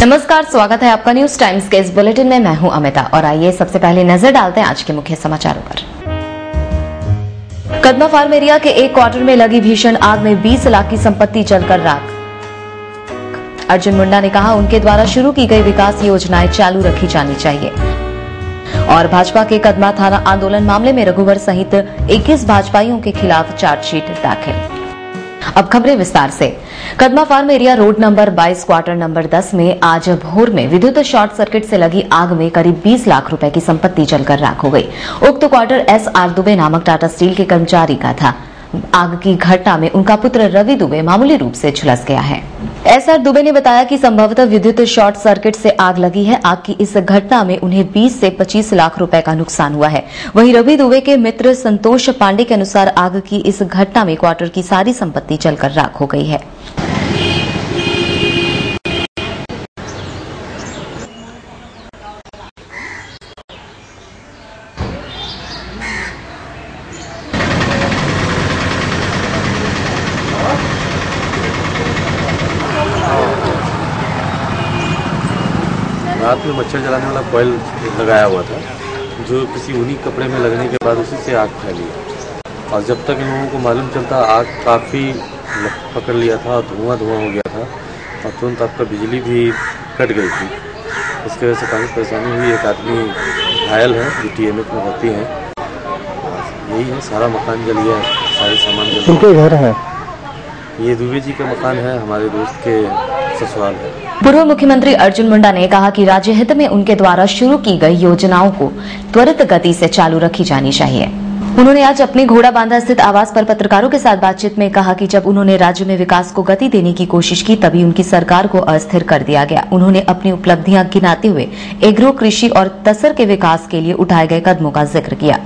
नमस्कार, स्वागत है आपका न्यूज टाइम्स के इस बुलेटिन में। मैं हूं अमिता और आइए सबसे पहले नजर डालते हैं आज के मुख्य समाचारों पर। कदमा फार्म एरिया के एक क्वार्टर में लगी भीषण आग में 20 लाख की संपत्ति जलकर राख। अर्जुन मुंडा ने कहा, उनके द्वारा शुरू की गई विकास योजनाएं चालू रखी जानी चाहिए। और भाजपा के कदमा थाना आंदोलन मामले में रघुवर सहित 21 भाजपाइयों के खिलाफ चार्जशीट दाखिल। अब खबरें विस्तार से। Kadma farm area road number 22 quarter number 10 में आज भोर में विद्युत शॉर्ट सर्किट से लगी आग में करीब 20 लाख रुपए की संपत्ति जलकर राख हो गई। उक्त क्वार्टर SR दुबे नामक टाटा स्टील के कर्मचारी का था। आग की घटना में उनका पुत्र रवि दुबे मामूली रूप से झुलस गया है। SR दुबे ने बताया कि संभवतः विद्युत शॉर्ट सर्किट से आग लगी है। आग की इस घटना में उन्हें 20 से 25 लाख रुपए का नुकसान हुआ है। वहीं रवि दुबे के मित्र संतोष पांडे के अनुसार आग की इस घटना में क्वार्टर की सारी संपत्ति जलकर राख हो गई है। रात में मच्छर जलाने वाला कॉइल लगाया हुआ था, जो किसी ऊनी कपड़े में लगने के बाद उसी से आग फैली। और जब तक इन लोगों को मालूम चलता, आग काफ़ी पकड़ लिया था और धुआं हो गया था और तुरंत आपका बिजली भी कट गई थी। इसकी वजह से काफ़ी परेशानी हुई। एक आदमी घायल है जो TMH में भर्ती हैं। यही है, सारा मकान जल गया, सारे सामान जल गया। किनके घर है ये दुबे जी का मकान है, हमारे दोस्त के ससुराल है। पूर्व मुख्यमंत्री अर्जुन मुंडा ने कहा कि राज्य हित में उनके द्वारा शुरू की गई योजनाओं को त्वरित गति से चालू रखी जानी चाहिए। उन्होंने आज अपने घोड़ा बांधा स्थित आवास पर पत्रकारों के साथ बातचीत में कहा कि जब उन्होंने राज्य में विकास को गति देने की कोशिश की, तभी उनकी सरकार को अस्थिर कर दिया गया। उन्होंने अपनी उपलब्धियां गिनाते हुए एग्रो कृषि और तसर के विकास के लिए उठाए गए कदमों का जिक्र किया।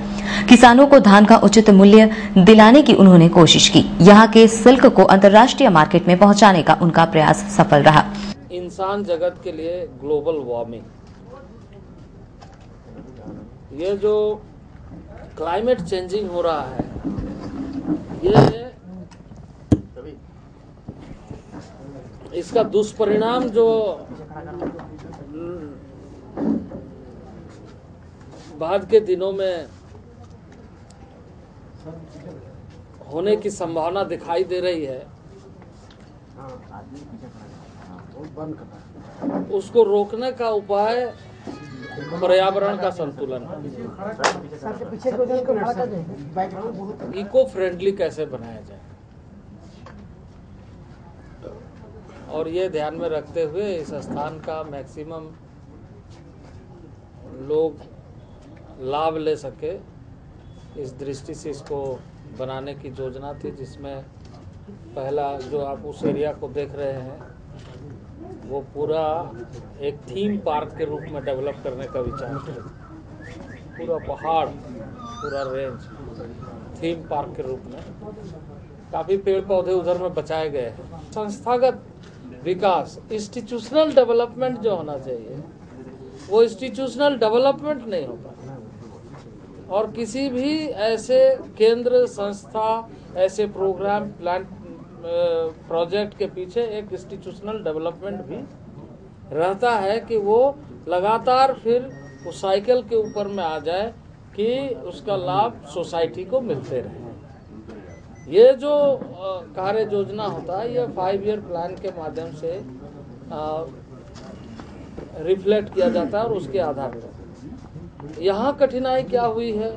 किसानों को धान का उचित मूल्य दिलाने की उन्होंने कोशिश की। यहाँ के सिल्क को अंतर्राष्ट्रीय मार्केट में पहुँचाने का उनका प्रयास सफल रहा। इंसान जगत के लिए ग्लोबल वार्मिंग, ये जो क्लाइमेट चेंजिंग हो रहा है, ये इसका दुष्परिणाम जो बाद के दिनों में होने की संभावना दिखाई दे रही है, उसको रोकने का उपाय पर्यावरण का संतुलन है। इको फ्रेंडली कैसे बनाया जाए, और ये ध्यान में रखते हुए इस स्थान का मैक्सिमम लोग लाभ ले सके, इस दृष्टि से इसको बनाने की योजना थी, जिसमें पहला जो आप उस एरिया को देख रहे हैं वो पूरा एक थीम पार्क के रूप में डेवलप करने का विचार है। पूरा पहाड़, पूरा रेंज थीम पार्क के रूप में, काफी पेड़ पौधे उधर में बचाए गए हैं। संस्थागत विकास, इंस्टीट्यूशनल डेवलपमेंट जो होना चाहिए वो इंस्टीट्यूशनल डेवलपमेंट नहीं होता, और किसी भी ऐसे केंद्र संस्था, ऐसे प्रोग्राम प्लान प्रोजेक्ट के पीछे एक इंस्टीट्यूशनल डेवलपमेंट भी रहता है कि वो लगातार फिर उस साइकिल के ऊपर में आ जाए कि उसका लाभ सोसाइटी को मिलते रहे। ये जो कार्य योजना होता है, ये 5 ईयर प्लान के माध्यम से रिफ्लेक्ट किया जाता है, और उसके आधार पर यहाँ कठिनाई क्या हुई है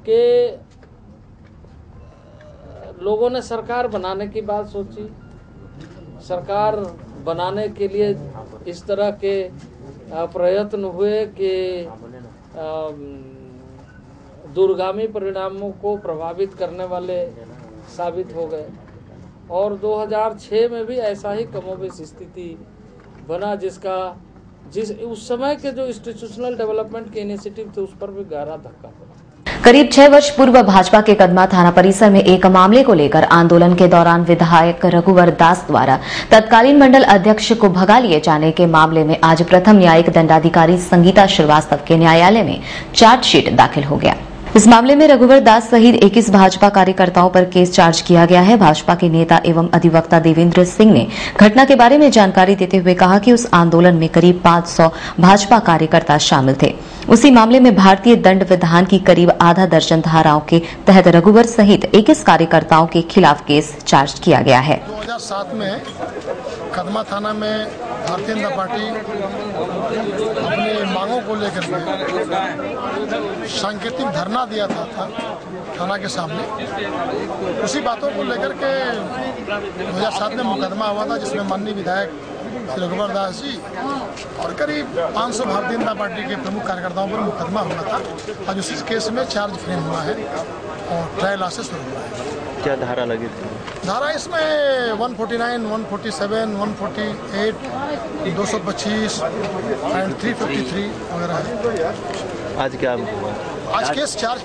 कि लोगों ने सरकार बनाने की बात सोची। सरकार बनाने के लिए इस तरह के प्रयत्न हुए कि दूरगामी परिणामों को प्रभावित करने वाले साबित हो गए, और 2006 में भी ऐसा ही कमोबेश स्थिति बना, जिस उस समय के जो इंस्टीट्यूशनल डेवलपमेंट के इनिशिएटिव थे उस पर भी गहरा धक्का पड़ा। करीब 6 वर्ष पूर्व भाजपा के कदमा थाना परिसर में एक मामले को लेकर आंदोलन के दौरान विधायक रघुवर दास द्वारा तत्कालीन मंडल अध्यक्ष को भगा लिए जाने के मामले में आज प्रथम न्यायिक दंडाधिकारी संगीता श्रीवास्तव के न्यायालय में चार्जशीट दाखिल हो गया। इस मामले में रघुवर दास सहित 21 भाजपा कार्यकर्ताओं पर केस चार्ज किया गया है। भाजपा के नेता एवं अधिवक्ता देवेंद्र सिंह ने घटना के बारे में जानकारी देते हुए कहा कि उस आंदोलन में करीब 500 भाजपा कार्यकर्ता शामिल थे। उसी मामले में भारतीय दंड विधान की करीब आधा दर्जन धाराओं के तहत रघुवर सहित 21 कार्यकर्ताओं के खिलाफ केस चार्ज किया गया है। 2007 में कदमा थाना में भारतीय जनता पार्टी अपनी मांगों को लेकर के सांकेतिक धरना दिया था थाना के सामने। उसी बातों को लेकर के 2007 में मुकदमा हुआ था, जिसमें माननीय विधायक श्री रघुवर दास जी और करीब 500 भारतीय जनता पार्टी के प्रमुख कार्यकर्ताओं पर मुकदमा हुआ था। आज उसी केस में चार्ज फ्रेम हुआ है और ट्रायल आज से शुरू हुआ है। क्या धारा लगी थी? धारा इसमें 149, 147, 148, 225 एंड 353 वगैरह है। आज क्या? आज केस चार्ज